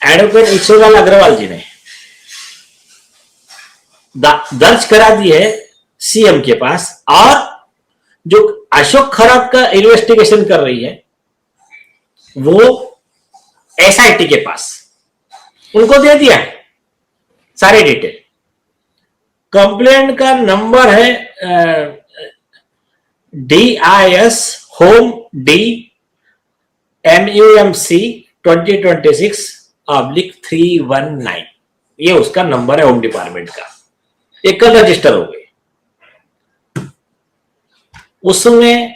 Advocate Ishwarlal Agarwal जी ने दर्ज करा दी है सीएम के पास, और जो अशोक खराब का इन्वेस्टिगेशन कर रही है वो एसआईटी के पास, उनको दे दिया सारे डिटेल। कंप्लेंट का नंबर है DIS होम DMUMC 2026/319, ये उसका नंबर है होम डिपार्टमेंट का। ये कल रजिस्टर हो गई। उसमें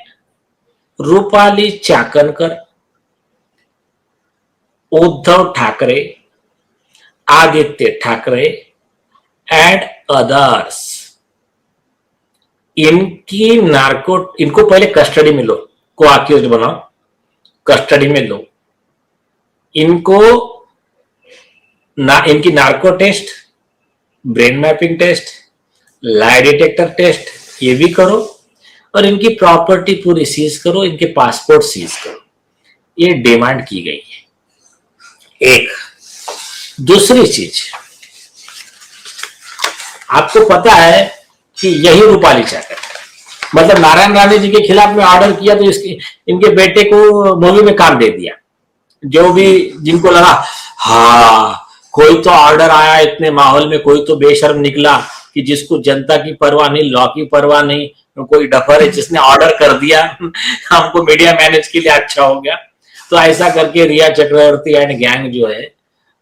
रूपाली चाकणकर, उद्धव ठाकरे, आदित्य ठाकरे एंड अदर्स, इनको पहले कस्टडी में लो, को अक्यूज्ड बनाओ, कस्टडी में लो इनको, इनकी narco test, brain mapping test, lie detector test ये भी करो, और इनकी प्रॉपर्टी पूरी सीज करो, इनके पासपोर्ट सीज करो। ये डिमांड की गई है। एक दूसरी चीज, आपको पता है कि यही रूपाली चाकर, मतलब नारायण राणे जी के खिलाफ में ऑर्डर किया तो इनके बेटे को मूवी में काम दे दिया। जो भी जिनको लगा हाँ कोई तो ऑर्डर आया इतने माहौल में, कोई तो बेशर्म निकला कि जिसको जनता की परवाह नहीं, लॉ की परवाह नहीं, कोई डफर है जिसने ऑर्डर कर दिया हमको मीडिया मैनेज के लिए अच्छा हो गया। तो ऐसा करके रिया चक्रवर्ती एंड गैंग जो है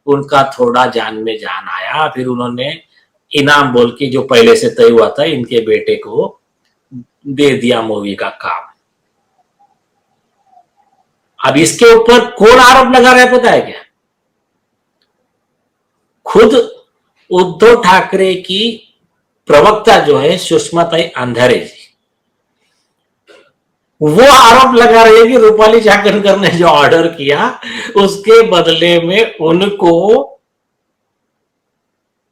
उनका थोड़ा जान में जान आया। फिर उन्होंने इनाम बोल के जो पहले से तय हुआ था इनके बेटे को दे दिया मूवी का काम। अब इसके ऊपर कौन आरोप लगा रहा है पता है क्या? खुद उद्धव ठाकरे की प्रवक्ता जो है सुषमाताई अंधारे जी, वो आरोप लगा रही है कि रूपाली चाकणकर ने जो ऑर्डर किया उसके बदले में उनको,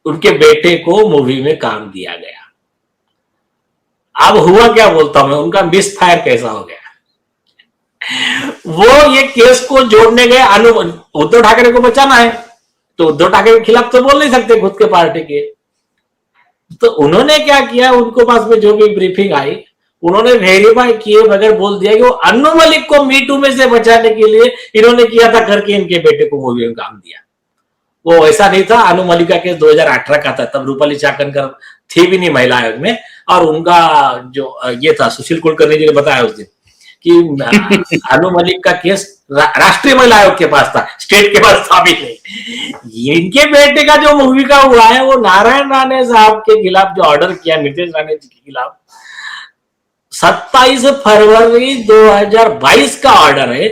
उनके बेटे को मूवी में काम दिया गया। अब हुआ क्या बोलता हूं मैं, उनका मिस फायर कैसा हो गया। वो ये केस को जोड़ने गए, उद्धव ठाकरे को बचाना है तो उद्धव ठाकरे के खिलाफ तो बोल नहीं सकते खुद के पार्टी के, तो उन्होंने क्या किया, उनको पास में जो भी ब्रीफिंग आई उन्होंने वेरीफाई किए बगैर बोल दिया कि वो अन्नू मलिक को मीटू में से बचाने के लिए इन्होंने किया था करके इनके बेटे को मूवी में काम दिया। वो ऐसा नहीं था। अनु मलिक का केस 2018 का था, तब रूपाली चाकणकर थी भी नहीं महिला आयोग में, और उनका जो ये था सुशील कुलकर्णी जी ने बताया उस दिन कि अनु मलिक का केस राष्ट्रीय महिला आयोग के पास था, स्टेट के पास था भी नहीं। इनके बेटे का जो मूवी का हुआ है वो नारायण राणे साहब के खिलाफ जो ऑर्डर किया नीतीश राणे जी के खिलाफ 27 फरवरी 2022 का ऑर्डर है,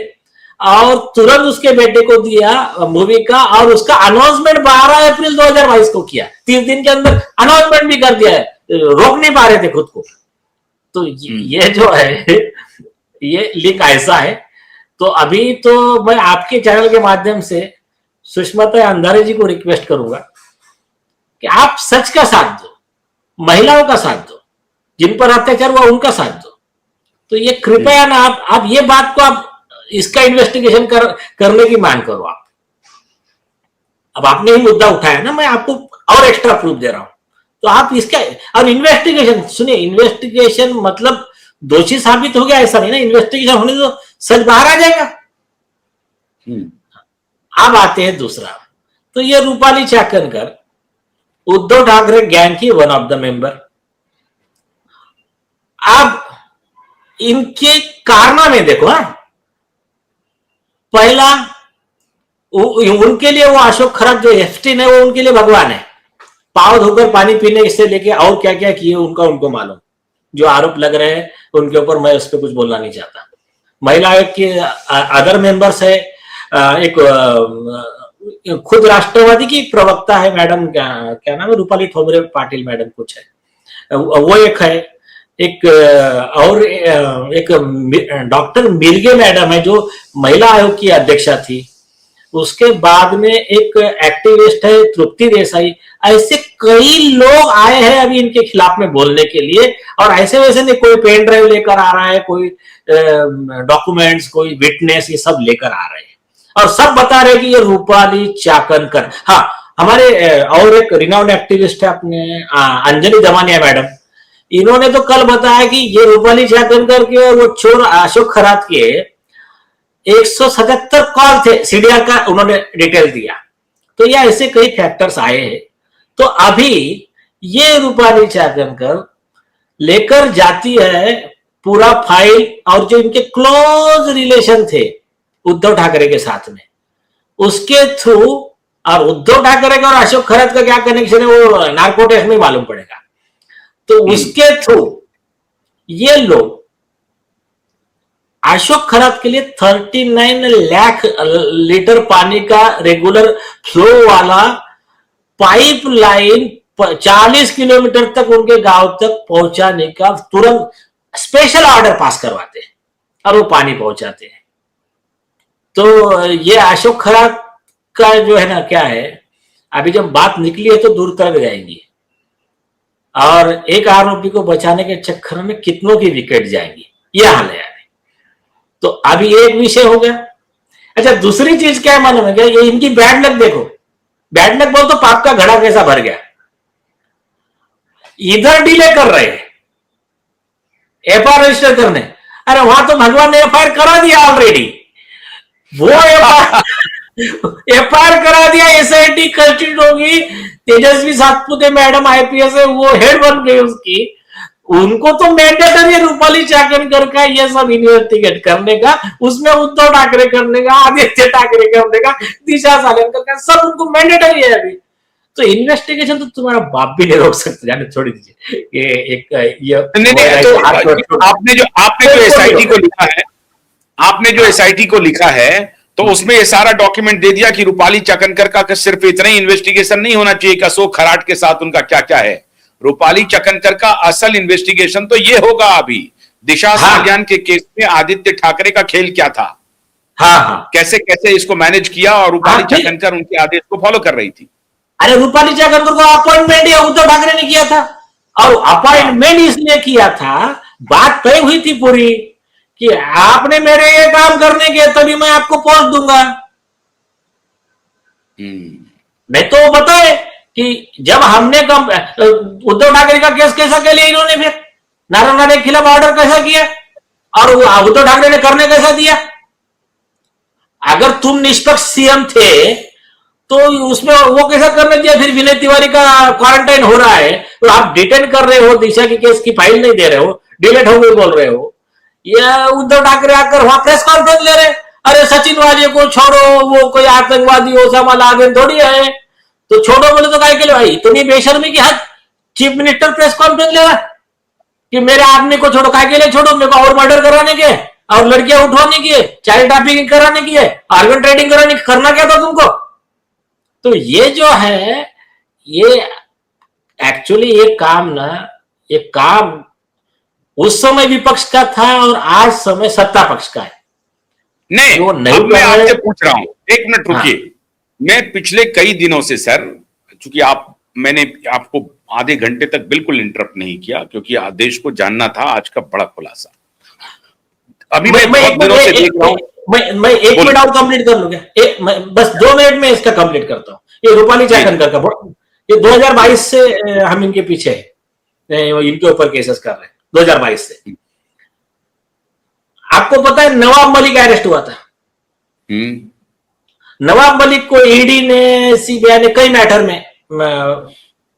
और तुरंत उसके बेटे को दिया मूवी का, और उसका अनाउंसमेंट 12 अप्रैल 2022 को किया। 30 दिन के अंदर अनाउंसमेंट भी कर दिया है, रोक नहीं पा रहे थे खुद को। तो ये जो है ये लिंक ऐसा है। तो अभी तो मैं आपके चैनल के माध्यम से सुषमाताई अंधारे जी को रिक्वेस्ट करूंगा कि आप सच का साथ दो, महिलाओं का साथ दो, जिन पर अत्याचार हुआ उनका साथ दो। तो ये कृपया ना आप ये बात को आप इसका इन्वेस्टिगेशन करने की मांग करो आप। अब आपने ही मुद्दा उठाया ना, मैं आपको और एक्स्ट्रा प्रूफ दे रहा हूं, तो आप इसका और इन्वेस्टिगेशन सुनिए। इन्वेस्टिगेशन मतलब दोषी साबित हो गया ऐसा नहीं ना, इन्वेस्टिगेशन होने तो सच बाहर आ जाएगा। अब आते हैं दूसरा, तो ये रूपाली चाकणकर उद्धव ठाकरे गैंग की वन ऑफ द मेंबर। अब इनके कारनामे देखो। पहला, उनके लिए वो अशोक खराब जो एफटीन है वो उनके लिए भगवान है। पाव धोकर पानी पीने से लेके और क्या क्या किए उनको मालूम। जो आरोप लग रहे हैं उनके ऊपर मैं उस पर कुछ बोलना नहीं चाहता। महिला आयोग के अदर मेंबर्स है, एक खुद राष्ट्रवादी की प्रवक्ता है मैडम, क्या नाम है, रूपाली ठोंबरे पाटिल मैडम कुछ है, वो एक है। एक और एक डॉक्टर मिर्गे मैडम है जो महिला आयोग की अध्यक्षा थी। उसके बाद में एक एक्टिविस्ट है तृप्ति देसाई। ऐसे कई लोग आए हैं अभी इनके खिलाफ में बोलने के लिए, और ऐसे वैसे नहीं, कोई पेन ड्राइव लेकर आ रहा है, कोई डॉक्यूमेंट्स, कोई विटनेस, ये सब लेकर आ रहे हैं। और सब बता रहे कि ये रूपाली चाकणकर। हाँ, हमारे और एक रिनाउंड एक्टिविस्ट है अपने अंजलि दमानिया मैडम, इन्होंने तो कल बताया कि ये रूपाली चाकणकर के और वो चोर अशोक खरात के 177 कॉल थे, सीडीआर का उन्होंने डिटेल दिया। तो ये ऐसे कई फैक्टर्स आए हैं। तो अभी ये रूपाली चाकणकर लेकर जाती है पूरा फाइल, और जो इनके क्लोज रिलेशन थे उद्धव ठाकरे के साथ में, उसके थ्रू, और उद्धव ठाकरे का और अशोक खरात का क्या कनेक्शन है वो नार्कोटिक्स में मालूम पड़ेगा। तो उसके थ्रू ये लोग अशोक खरात के लिए 39 लाख लीटर पानी का रेगुलर फ्लो वाला पाइपलाइन 40 किलोमीटर तक उनके गांव तक पहुंचाने का तुरंत स्पेशल ऑर्डर पास करवाते हैं और वो पानी पहुंचाते हैं। तो ये अशोक खरात का जो है ना, क्या है, अभी जब बात निकली है तो दूर तक जाएंगी, और एक आरोपी को बचाने के चक्कर में कितनों की विकेट जाएंगी, यह हाल है। तो अभी एक विषय हो गया। अच्छा, दूसरी चीज क्या है मालूम है क्या, ये इनकी बैड लक देखो। बैड लक बोल तो पाप का घड़ा कैसा भर गया। इधर डिले कर रहे हैं एफआईआर रजिस्टर करने, अरे वहां तो भगवान ने एफआईआर करा दिया ऑलरेडी। वो एफआईआर करा दिया, एसआईटी कंस्टिट्यूट होगी, तेजस्वी सातपुते मैडम आईपीएस है, वो हेड बन गई उसकी। उनको तो मैंडेटरी है रूपाली चाकणकर का ये सब इन्वेस्टिगेट करने का, उसमें उद्धव ठाकरे करने का, आदित्य ठाकरे करने का, दिशा सालेंकर का, सब उनको मैंडेटरी है अभी। तो इन्वेस्टिगेशन तो तुम्हारा बाप भी नहीं रोक सकते, जाने छोड़ दीजिए। ये एक ये आपने जो एसआईटी को लिखा है, आपने जो एसआईटी को लिखा है, तो उसमें ये सारा डॉक्यूमेंट दे दिया कि रूपाली चाकणकर का सिर्फ इतना ही इन्वेस्टिगेशन नहीं होना चाहिए कि अशोक खराट के साथ उनका क्या क्या है। रूपाली चाकणकर का असल इन्वेस्टिगेशन तो ये होगा अभी, दिशा सालियान के केस में आदित्य ठाकरे का खेल क्या था, कैसे कैसे इसको मैनेज किया, और रूपाली चाकणकर उनके आदेश को फॉलो कर रही थी। अरे रूपाली चाकणकर को अपॉइंटमेंट ही उद्धव ठाकरे ने किया था, और अपॉइंटमेंट इसलिए किया था, बात तय हुई थी पूरी कि आपने मेरे ये काम करने के तभी मैं आपको पोस्ट दूंगा। नहीं तो बताए कि जब हमने उद्धव ठाकरे का केस कैसा के लिए इन्होंने फिर नारायण के खिलाफ ऑर्डर कैसा किया, और उद्धव ठाकरे ने करने कैसा दिया। अगर तुम निष्पक्ष सीएम थे तो उसमें वो कैसा करने दिया। फिर विनय तिवारी का क्वारंटाइन हो रहा है, तो आप डिटेन कर रहे हो, दिशा की केस की फाइल नहीं दे रहे हो, डिलेट हो गई बोल रहे हो। या उद्धव ठाकरे आकर वहां प्रेस कॉन्फ्रेंस ले रहे, अरे सचिन वाजे को छोड़ो, वो कोई आतंकवादी ओसामा लादेन थोड़ी है, तो छोड़ो बोले तो काय के लिए भाई, इतनी बेशर्मी की हद। चीफ मिनिस्टर प्रेस कॉन्फ्रेंस ले रहा कि मेरे आदमी को छोड़ो, काय के लिए छोड़ो, मेरे को और मर्डर कराने के, और लड़कियां उठवाने की है, चाइल्ड ट्रैफिकिंग कराने की है, ऑर्गन ट्रेडिंग कराने, करना क्या था तुमको। तो ये जो है, ये एक्चुअली ये काम उस समय विपक्ष का था और आज समय सत्ता पक्ष का है। नहीं, अब मैं आपसे पूछ रहा हूं, एक मिनट रुकिए। मैं पिछले कई दिनों से सर, चूंकि मैंने आपको आधे घंटे तक बिल्कुल इंटरप्ट नहीं किया, क्योंकि आदेश को जानना था आज का बड़ा खुलासा। अभी मैं बहुत दिनों से देख रहा हूं। मैं 1 मिनट और कंप्लीट कर लूंगा, बस 2 मिनट में इसका कंप्लीट करता हूं। ये रूपाली चाकणकर का, ये 2022 से हम इनके पीछे है, इनके ऊपर केसेस कर रहे हैं 2022 से। आपको पता है नवाब मलिक अरेस्ट हुआ था। नवाब मलिक को ईडी ने, सीबीआई ने, कई मैटर में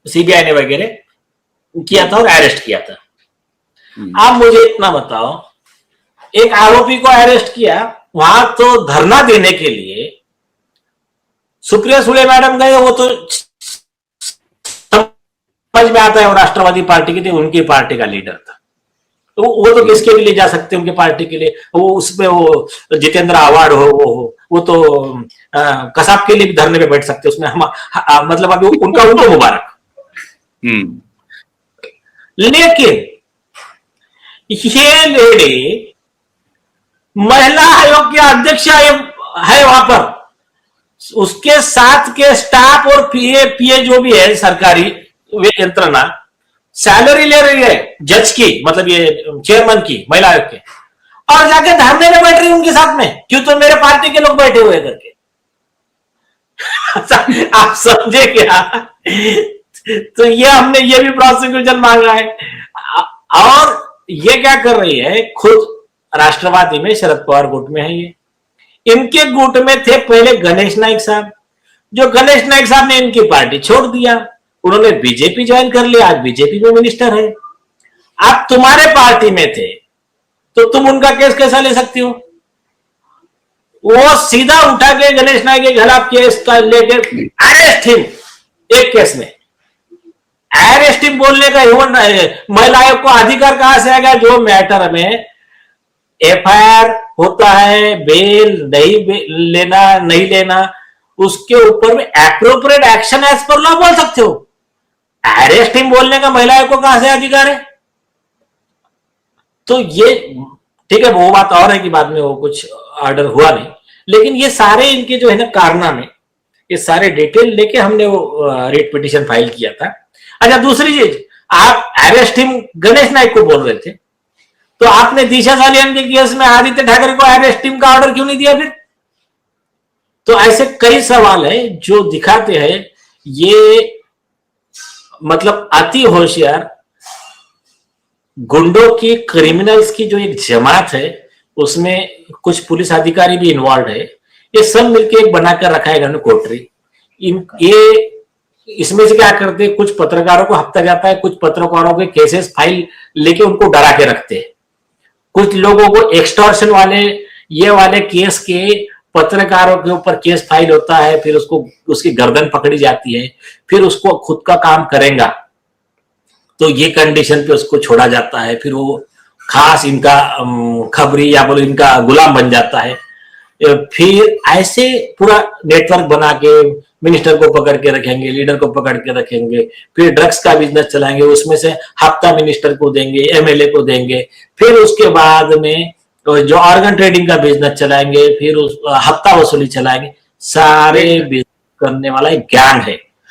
सीबीआई ने वगैरह किया था और अरेस्ट किया था। आप मुझे इतना बताओ, एक आरोपी को अरेस्ट किया, वहां तो धरना देने के लिए सुप्रिया सुले मैडम गए, वो तो समझ में आता है, वो राष्ट्रवादी पार्टी की थी, उनकी पार्टी का लीडर था, तो वो तो किसके भी ले जा सकते हैं उनके पार्टी के लिए। वो उसमें वो जितेंद्र आवाड वो तो कसाब के लिए भी धरने पे बैठ सकते, उसमें हम मतलब अभी उनको मुबारक। लेकिन ये लेडी महिला आयोग के अध्यक्ष है वहां पर, उसके साथ के स्टाफ और पीए जो भी है सरकारी यंत्रणा सैलरी ले रही है जज की, मतलब ये चेयरमैन की, महिला आयोग के, और जाके धरने में बैठ रही उनके साथ में। क्यों? तो मेरे पार्टी के लोग बैठे हुए करके। आप समझे क्या? तो ये हमने ये भी प्रोसिक्यूशन मांगा है। और ये क्या कर रही है, खुद राष्ट्रवादी में शरद पवार गुट में है ये। इनके गुट में थे पहले गणेश नाइक साहब, जो गणेश नाइक साहब ने इनकी पार्टी छोड़ दिया, उन्होंने बीजेपी ज्वाइन कर लिया, आज बीजेपी में मिनिस्टर है। आप तुम्हारे पार्टी में थे तो तुम उनका केस कैसा ले सकती हो? वो सीधा उठा के गणेश नाइक के खिलाफ केस लेके अरेस्ट हिम, एक केस में अरेस्ट हिम बोलने का ह्यूमन महिला आयोग को अधिकार कहां से आ गया? जो मैटर में एफआईआर होता है, बेल नहीं लेना, उसके ऊपर में appropriate action as per law बोल सकते हो। अरेस्ट हिम बोलने का महिला आयोग को कहां से अधिकार है? तो ये ठीक है, वो बात और है कि बाद में वो कुछ ऑर्डर हुआ नहीं, लेकिन ये सारे इनके जो है ना कारनामे, ये सारे डिटेल लेके हमने वो रेट पिटीशन फाइल किया था। अच्छा, दूसरी चीज, आप अरेस्ट हिम गणेश नाइक को बोल रहे थे, तो आपने दिशा सालियान के केस में आदित्य ठाकरे को अरेस्ट टीम का ऑर्डर क्यों नहीं दिया फिर? तो ऐसे कई सवाल है जो दिखाते हैं ये मतलब अति होशियार गुंडों की, क्रिमिनल्स की जो एक जमात है, उसमें कुछ पुलिस अधिकारी भी इन्वॉल्व है। ये सब मिलकर एक बनाकर रखा है इन्होंने कोटरी। ये इसमें से क्या करते हैं, कुछ पत्रकारों को हफ्ता जाता है, कुछ पत्रकारों के केसेस फाइल लेके उनको डरा के रखते हैं, कुछ लोगों को एक्सटॉर्शन वाले ये वाले केस के पत्रकारों के ऊपर केस फाइल होता है, फिर उसको उसकी गर्दन पकड़ी जाती है, फिर उसको खुद का काम करेगा तो ये कंडीशन पे उसको छोड़ा जाता है, फिर वो खास इनका खबरी या बोलो इनका गुलाम बन जाता है। फिर ऐसे पूरा नेटवर्क बना के मिनिस्टर को पकड़ के रखेंगे, लीडर को पकड़ के रखेंगे, फिर ड्रग्स का बिजनेस चलाएंगे, उसमें से हफ्ता मिनिस्टर को देंगे, एमएलए को देंगे, फिर उसके बाद में जो ऑर्गन ट्रेडिंग का बिजनेस चलाएंगे, फिर उस हफ्ता वसूली चलाएंगे। सारे बिजनेस करने वाला एक गैंग है।